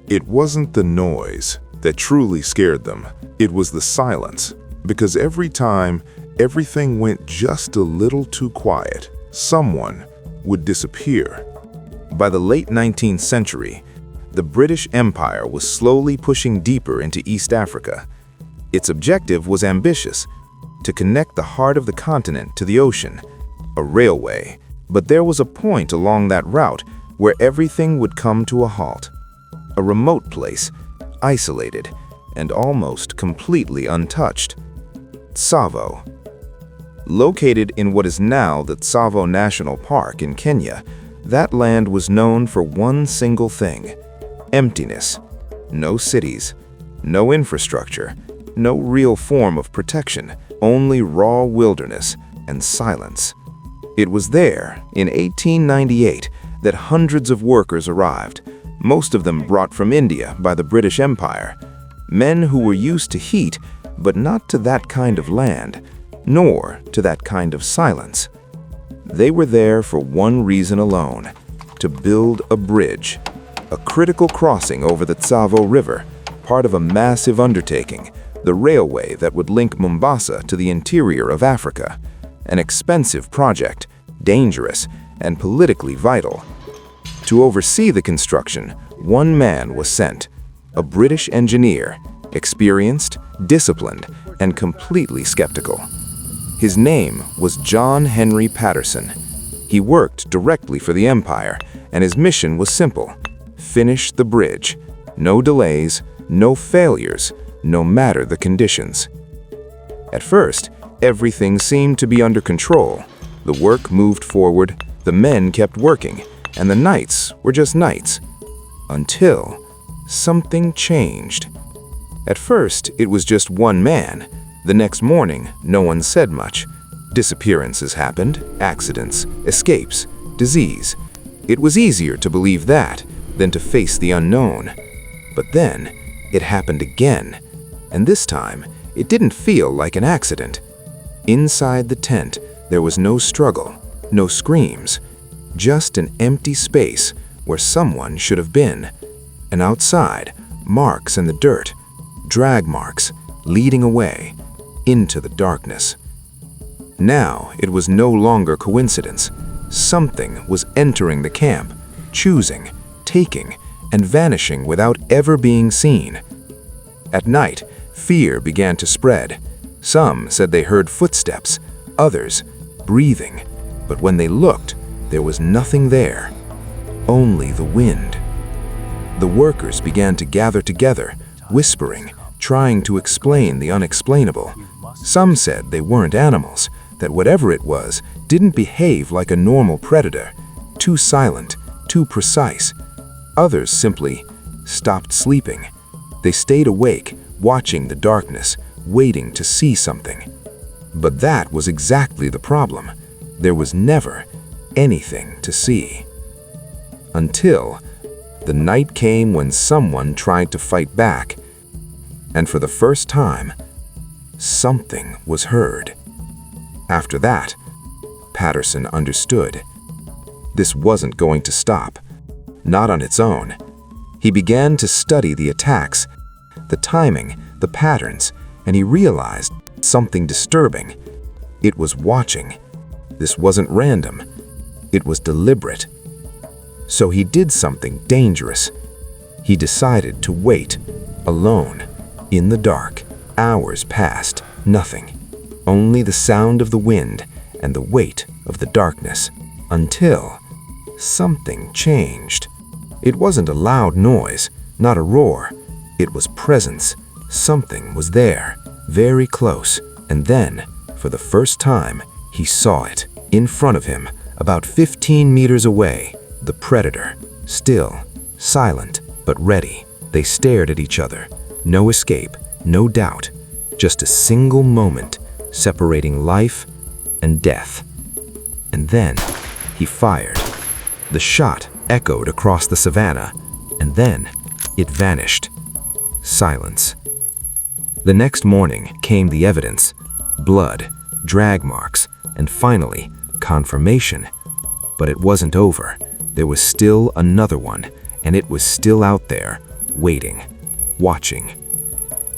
It wasn't the noise that truly scared them. It was the silence, because every time everything went just a little too quiet, someone would disappear. By the late 19th century, the British Empire was slowly pushing deeper into East Africa. Its objective was ambitious, to connect the heart of the continent to the ocean, a railway. But there was a point along that route where everything would come to a halt. A remote place, isolated, and almost completely untouched. Tsavo. Located in what is now the Tsavo National Park in Kenya, that land was known for one single thing: emptiness. No cities, no infrastructure, no real form of protection, only raw wilderness and silence. It was there, in 1898, that hundreds of workers arrived, most of them brought from India by the British Empire. Men who were used to heat, but not to that kind of land, nor to that kind of silence. They were there for one reason alone: to build a bridge, a critical crossing over the Tsavo River, part of a massive undertaking, the railway that would link Mombasa to the interior of Africa. An expensive project, dangerous, and politically vital. To oversee the construction, one man was sent, a British engineer, experienced, disciplined, and completely skeptical. His name was John Henry Patterson. He worked directly for the Empire, and his mission was simple: finish the bridge. No delays, no failures, no matter the conditions. At first, everything seemed to be under control. The work moved forward, the men kept working, and the nights were just nights. Until something changed. At first, it was just one man. The next morning, no one said much. Disappearances happened, accidents, escapes, disease. It was easier to believe that than to face the unknown. But then, it happened again, and this time, it didn't feel like an accident. Inside the tent, there was no struggle, no screams, just an empty space where someone should have been. And outside, marks in the dirt, drag marks, leading away into the darkness. Now, it was no longer coincidence. Something was entering the camp, choosing, taking, and vanishing without ever being seen. At night, fear began to spread. Some said they heard footsteps, others breathing, but when they looked, there was nothing there, only the wind. The workers began to gather together, whispering, trying to explain the unexplainable. Some said they weren't animals, that whatever it was didn't behave like a normal predator, too silent, too precise. Others simply stopped sleeping. They stayed awake, watching the darkness, waiting to see something. But that was exactly the problem. There was never anything to see. Until the night came when someone tried to fight back, and for the first time, something was heard. After that, Patterson understood. This wasn't going to stop, not on its own. He began to study the attacks, the timing, the patterns, and he realized something disturbing. It was watching. This wasn't random. It was deliberate. So he did something dangerous. He decided to wait, alone, in the dark. Hours passed, nothing. Only the sound of the wind and the weight of the darkness, until something changed. It wasn't a loud noise, not a roar. It was presence. Something was there, very close, and then, for the first time, he saw it. In front of him, about 15 meters away, the predator, still, silent, but ready. They stared at each other. No escape, no doubt, just a single moment separating life and death. And then, he fired. The shot echoed across the savannah, and then it vanished. Silence. The next morning came the evidence: blood, drag marks, and finally, confirmation. But it wasn't over. There was still another one, and it was still out there, waiting, watching.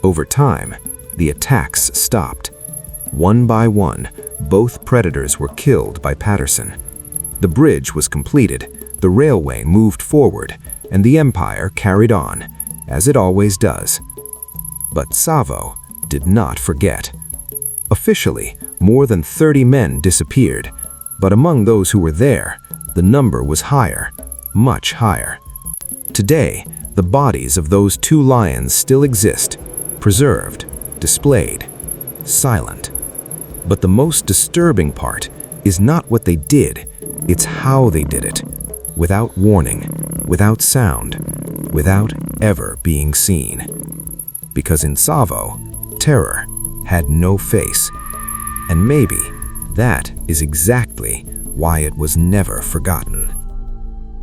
Over time, the attacks stopped. One by one, both predators were killed by Patterson. The bridge was completed, the railway moved forward, and the empire carried on, as it always does. But Tsavo did not forget. Officially, more than 30 men disappeared, but among those who were there, the number was higher, much higher. Today, the bodies of those 2 lions still exist, preserved, displayed, silent. But the most disturbing part is not what they did, it's how they did it. Without warning, without sound, without ever being seen. Because in Tsavo, terror had no face. And maybe that is exactly why it was never forgotten.